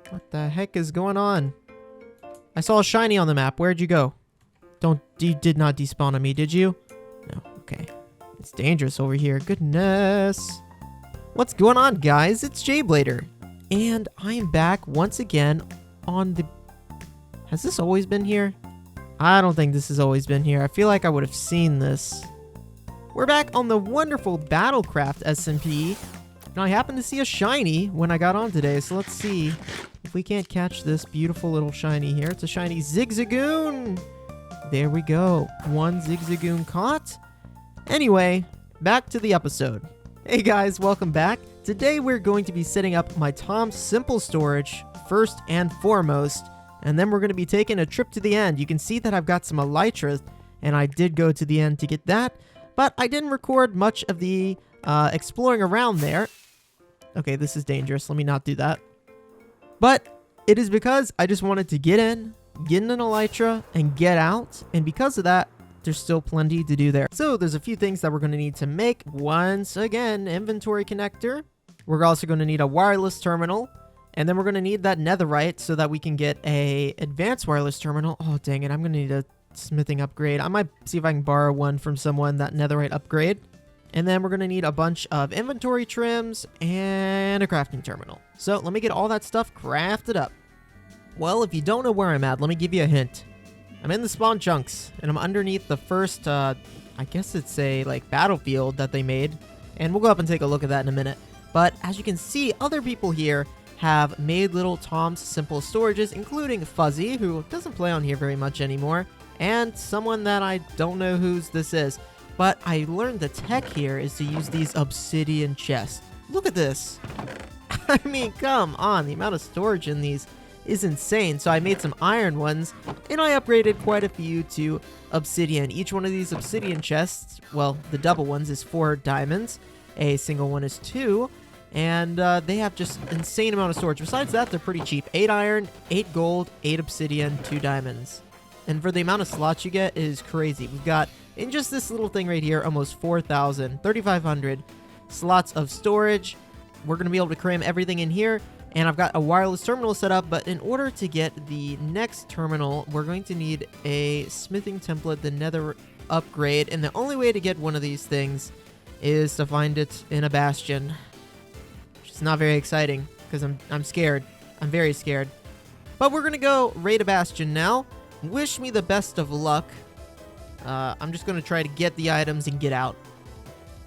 What the heck is going on? I saw a shiny on the map. Where'd you go? You did not despawn on me, did you? No, okay. It's dangerous over here. Goodness. What's going on, guys? It's jblader. And I am back once again on the... Has this always been here? I don't think this has always been here. I feel like I would have seen this. We're back on the wonderful BattleCraft SMP. And I happened to see a shiny when I got on today, so let's see if we can't catch this beautiful little shiny here. It's a shiny Zigzagoon! There we go. One Zigzagoon caught. Anyway, back to the episode. Hey guys, welcome back. Today we're going to be setting up my Tom's Simple Storage first and foremost, and then we're going to be taking a trip to the end. You can see that I've got some elytra, and I did go to the end to get that, but I didn't record much of the exploring around there. Okay, this is dangerous. Let me not do that. But it is because I just wanted to get in an elytra, and get out, and because of that, there's still plenty to do there. So there's a few things that we're going to need to make. Once again, inventory connector. We're also going to need a wireless terminal, and then we're going to need that netherite so that we can get a advanced wireless terminal. Oh, dang it. I'm going to need a smithing upgrade. I might see if I can borrow one from someone, that netherite upgrade. And then we're going to need a bunch of inventory trims and a crafting terminal. So let me get all that stuff crafted up. Well, if you don't know where I'm at, let me give you a hint. I'm in the spawn chunks, and I'm underneath the first, I guess it's a, battlefield that they made. And we'll go up and take a look at that in a minute. But as you can see, other people here have made little Tom's Simple Storages, including Fuzzy, who doesn't play on here very much anymore, and someone that I don't know whose this is. But I learned the tech here is to use these obsidian chests. Look at this. I mean, come on, the amount of storage in these is insane. So I made some iron ones, and I upgraded quite a few to obsidian. Each one of these obsidian chests, well, the double ones is 4 diamonds, a single one is 2, and they have just insane amount of storage. Besides that, they're pretty cheap. 8 iron, 8 gold, 8 obsidian, 2 diamonds. And for the amount of slots you get, it is crazy. We've got, in just this little thing right here, almost 4,000, 3,500 slots of storage. We're going to be able to cram everything in here. And I've got a wireless terminal set up, but in order to get the next terminal, we're going to need a smithing template, the nether upgrade, and the only way to get one of these things is to find it in a bastion, which is not very exciting, because I'm scared. I'm very scared. But we're going to go raid a bastion now. Wish me the best of luck. I'm just going to try to get the items and get out.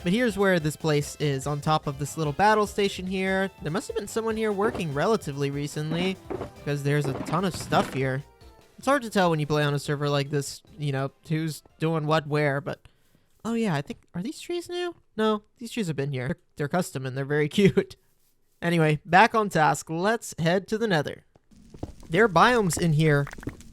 But here's where this place is, on top of this little battle station here. There must have been someone here working relatively recently, because there's a ton of stuff here. It's hard to tell when you play on a server like this, you know, who's doing what where, but... Oh yeah, I think... Are these trees new? No, these trees have been here. They're custom and they're very cute. Anyway, back on task. Let's head to the nether. There are biomes in here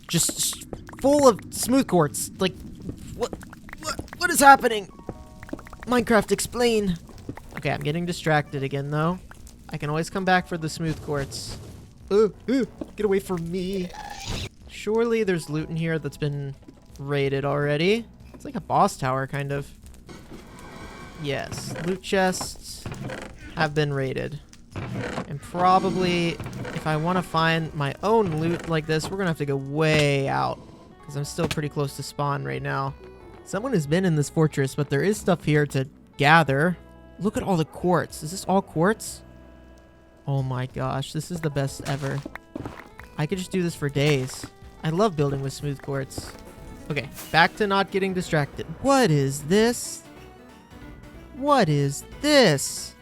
just full of smooth quartz. Like, what is happening? Minecraft, explain. Okay, I'm getting distracted again, though. I can always come back for the smooth quartz. Get away from me. Surely there's loot in here that's been raided already. It's like a boss tower, kind of. Yes, loot chests have been raided. And probably, if I want to find my own loot like this, we're going to have to go way out. Because I'm still pretty close to spawn right now. Someone has been in this fortress, but there is stuff here to gather. Look at all the quartz. Is this all quartz? Oh my gosh, this is the best ever. I could just do this for days. I love building with smooth quartz. Okay, back to not getting distracted. What is this? What is this?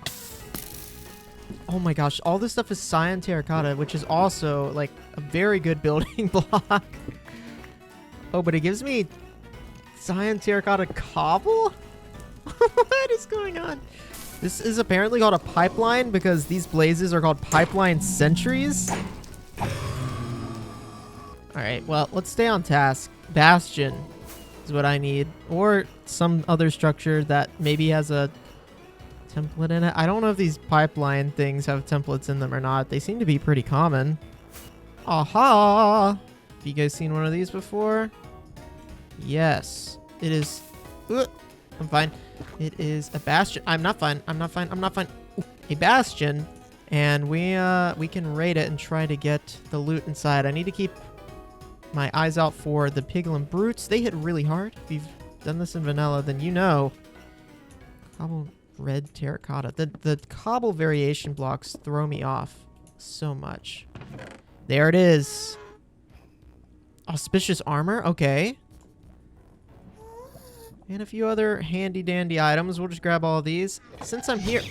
Oh my gosh, all this stuff is cyan terracotta, which is also, like, a very good building block. Oh, but it gives me... cyan terracotta cobble? What is going on? This is apparently called a pipeline because these blazes are called pipeline sentries. Alright, well, let's stay on task. Bastion is what I need. Or some other structure that maybe has a template in it. I don't know if these pipeline things have templates in them or not. They seem to be pretty common. Aha! Have you guys seen one of these before? Yes, it is. I'm fine. It is a bastion. I'm not fine. I'm not fine. I'm not fine. Ooh, a bastion And we can raid it and try to get the loot inside. I need to keep my eyes out for the piglin brutes. They hit really hard. If you've done this in vanilla, then you know. Cobble red terracotta. The cobble variation blocks throw me off so much. There it is. Auspicious armor. Okay. And a few other handy dandy items. We'll just grab all of these. Since I'm here...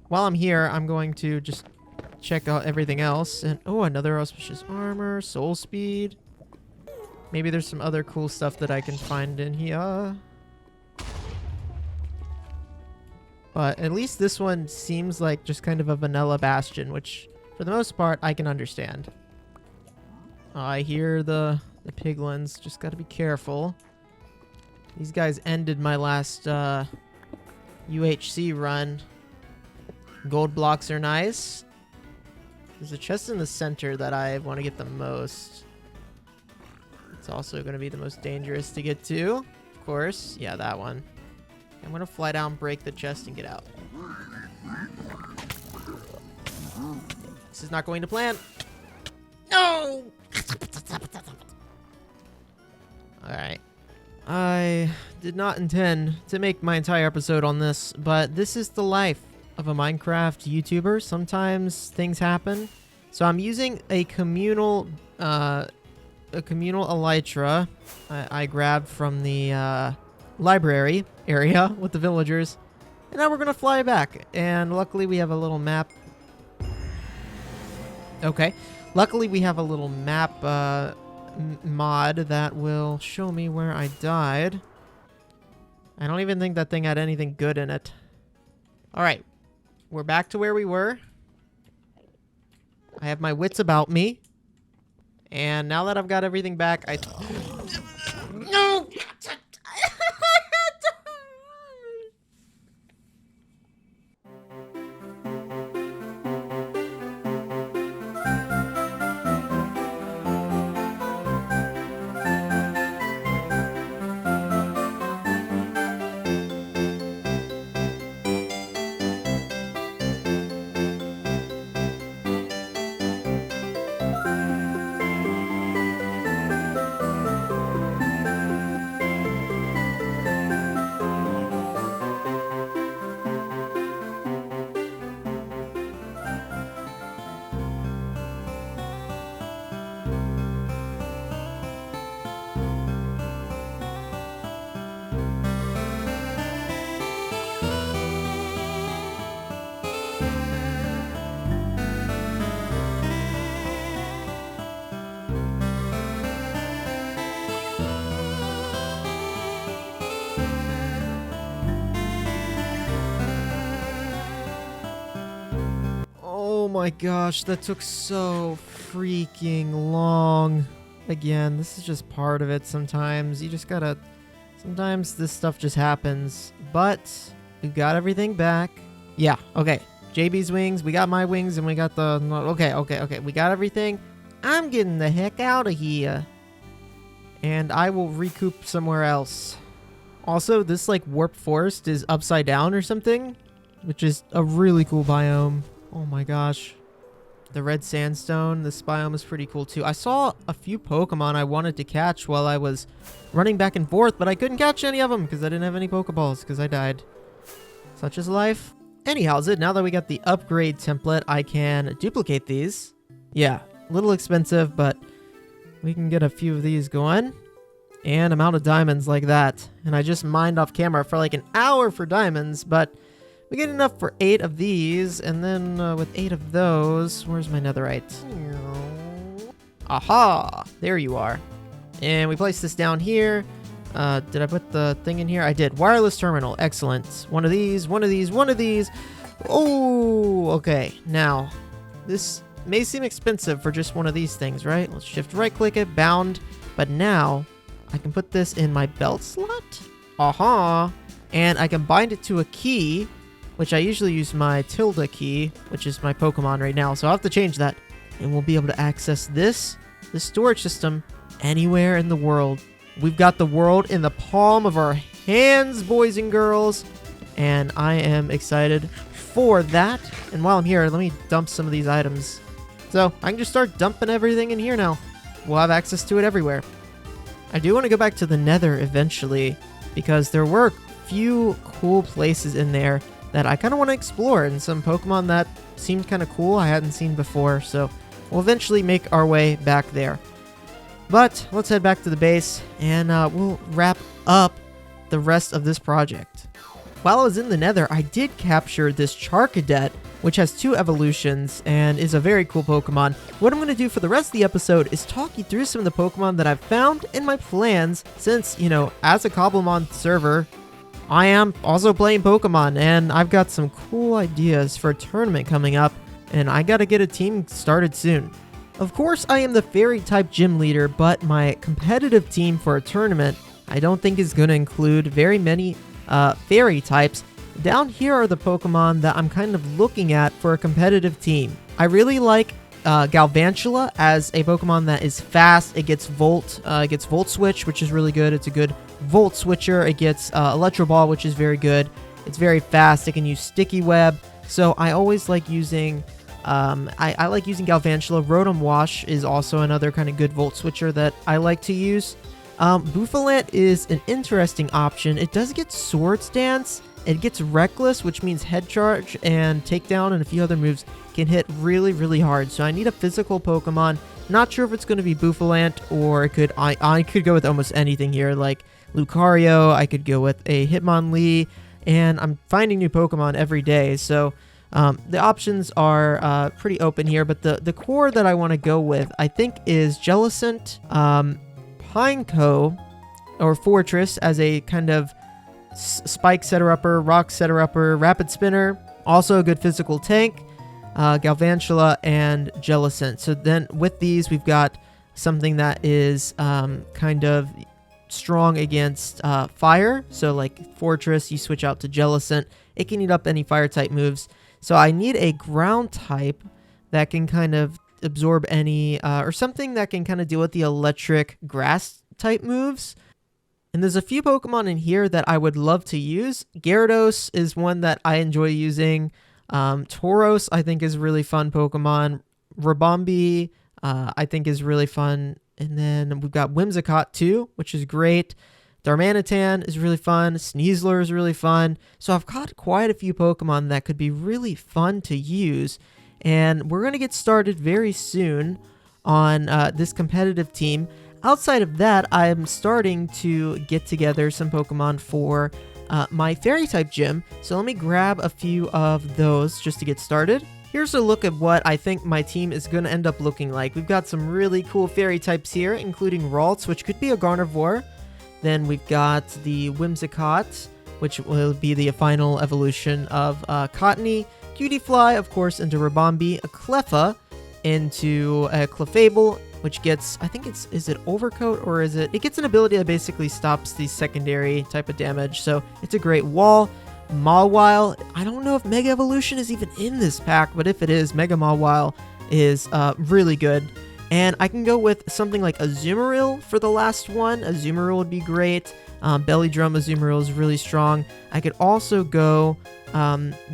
While I'm here, I'm going to just check out everything else. And oh, another auspicious armor, soul speed. Maybe there's some other cool stuff that I can find in here. But at least this one seems like just kind of a vanilla bastion, which for the most part I can understand. I hear the piglins. Just gotta be careful. These guys ended my last UHC run. Gold blocks are nice. There's a chest in the center that I want to get the most. It's also going to be the most dangerous to get to. Of course. Yeah, that one. I'm going to fly down, break the chest, and get out. This is not going to plan. No! Alright. I did not intend to make my entire episode on this, but this is the life of a Minecraft YouTuber. Sometimes things happen. So I'm using a communal elytra I grabbed from the library area with the villagers. And now we're gonna fly back. And luckily we have a little map. Okay. Luckily we have a little map mod that will show me where I died. I don't even think that thing had anything good in it. Alright. We're back to where we were. I have my wits about me. And now that I've got everything back, No! Oh my gosh, that took so freaking long. Again, this is just part of it sometimes. You just gotta... Sometimes this stuff just happens. But we've got everything back. Yeah, okay. JB's wings, we got my wings, and we got the... Okay. We got everything. I'm getting the heck out of here. And I will recoup somewhere else. Also, this like warp forest is upside down or something, which is a really cool biome. Oh my gosh. The red sandstone, this biome is pretty cool too. I saw a few Pokemon I wanted to catch while I was running back and forth, but I couldn't catch any of them because I didn't have any Pokeballs because I died. Such is life. Anyhow, now that we got the upgrade template, I can duplicate these. Yeah, a little expensive, but we can get a few of these going. And I'm out of diamonds like that. And I just mined off camera for like an hour for diamonds, but we get enough for 8 of these, and then with 8 of those, where's my netherite? Aha! There you are. And we place this down here. Did I put the thing in here? I did. Wireless terminal. Excellent. One of these, one of these, one of these. Oh, okay. Now, this may seem expensive for just one of these things, right? Let's shift right click it, bound. But now, I can put this in my belt slot. Aha! And I can bind it to a key, which I usually use my tilde key, which is my Pokemon right now. So I'll have to change that. And we'll be able to access this storage system anywhere in the world. We've got the world in the palm of our hands, boys and girls. And I am excited for that. And while I'm here, let me dump some of these items. So I can just start dumping everything in here now. We'll have access to it everywhere. I do want to go back to the Nether eventually, because there were a few cool places in there that I kind of want to explore, and some Pokemon that seemed kind of cool I hadn't seen before, so we'll eventually make our way back there. But let's head back to the base, and we'll wrap up the rest of this project. While I was in the Nether, I did capture this Charcadet, which has 2 evolutions and is a very cool Pokemon. What I'm going to do for the rest of the episode is talk you through some of the Pokemon that I've found in my plans, since, you know, as a Cobblemon server, I am also playing Pokemon, and I've got some cool ideas for a tournament coming up, and I gotta get a team started soon. Of course, I am the Fairy-type gym leader, but my competitive team for a tournament I don't think is going to include very many Fairy types. Down here are the Pokemon that I'm kind of looking at for a competitive team. I really like Galvantula as a Pokemon that is fast. It gets Volt Switch, which is really good. It's a good Volt Switcher. It gets Electro Ball, which is very good. It's very fast. It can use Sticky Web. So I always like using I like using Galvantula. Rotom Wash is also another kind of good Volt Switcher that I like to use. Bouffalant is an interesting option. It does get Swords Dance. It gets Reckless, which means Head Charge and Takedown and a few other moves can hit really, really hard. So I need a physical Pokemon. Not sure if it's going to be Bouffalant, or I could go with almost anything here, like Lucario. I could go with a Hitmonlee, and I'm finding new Pokemon every day. So the options are pretty open here, but the core that I want to go with, I think, is Jellicent, Pineco, or Fortress as a kind of Spike Setter-Upper, Rock Setter-Upper, Rapid Spinner, also a good physical tank, Galvantula, and Jellicent. So then with these, we've got something that is kind of strong against fire. So like Fortress, you switch out to Jellicent. It can eat up any fire type moves. So I need a ground type that can kind of absorb any, or something that can kind of deal with the electric grass type moves. And there's a few Pokemon in here that I would love to use. Gyarados is one that I enjoy using. Tauros, I think, is a really fun Pokemon. Ribombee, I think, is really fun. And then we've got Whimsicott too, which is great. Darmanitan is really fun. Sneasler is really fun. So I've got quite a few Pokemon that could be really fun to use. And we're going to get started very soon on this competitive team. Outside of that, I'm starting to get together some Pokemon for my Fairy-type gym. So let me grab a few of those just to get started. Here's a look at what I think my team is going to end up looking like. We've got some really cool Fairy types here, including Ralts, which could be a Gardevoir. Then we've got the Whimsicott, which will be the final evolution of Cottony. Cutiefly, of course, into Ribombee. A Cleffa into a Clefable, which gets, I think is it Overcoat, or is it gets an ability that basically stops the secondary type of damage. So it's a great wall. Mawile, I don't know if Mega Evolution is even in this pack, but if it is, Mega Mawile is really good. And I can go with something like Azumarill for the last one. Azumarill would be great. Belly Drum Azumarill is really strong. I could also go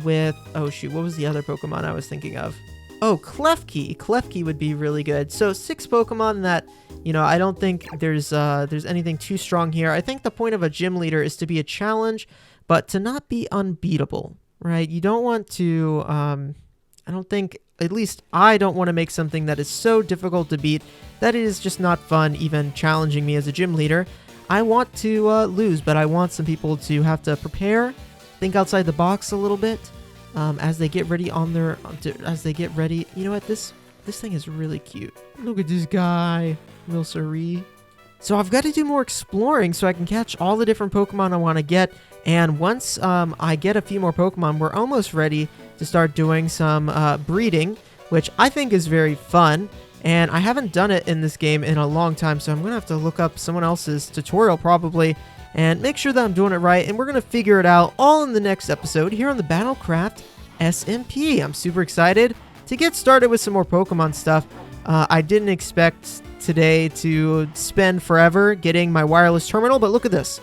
with, oh shoot, what was the other Pokemon I was thinking of? Oh, Klefki. Klefki would be really good. So 6 Pokemon that, you know, I don't think there's anything too strong here. I think the point of a gym leader is to be a challenge, but to not be unbeatable, right? You don't want to, I don't think, at least I don't want to make something that is so difficult to beat that it is just not fun even challenging me as a gym leader. I want to lose, but I want some people to have to prepare, think outside the box a little bit. As they get ready you know what, this thing is really cute. Look at this guy, Milcery. So I've got to do more exploring so I can catch all the different Pokemon I want to get. And once I get a few more Pokemon, we're almost ready to start doing some breeding, which I think is very fun. And I haven't done it in this game in a long time, so I'm going to have to look up someone else's tutorial probably and make sure that I'm doing it right. And we're going to figure it out all in the next episode here on the BattleCraft SMP. I'm super excited to get started with some more Pokemon stuff. I didn't expect today to spend forever getting my wireless terminal, but look at this.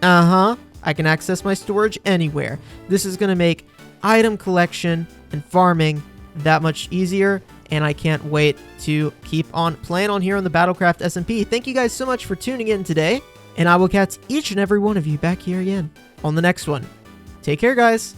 I can access my storage anywhere. This is going to make item collection and farming that much easier. And I can't wait to keep on playing on here on the BattleCraft SMP. Thank you guys so much for tuning in today. And I will catch each and every one of you back here again on the next one. Take care, guys.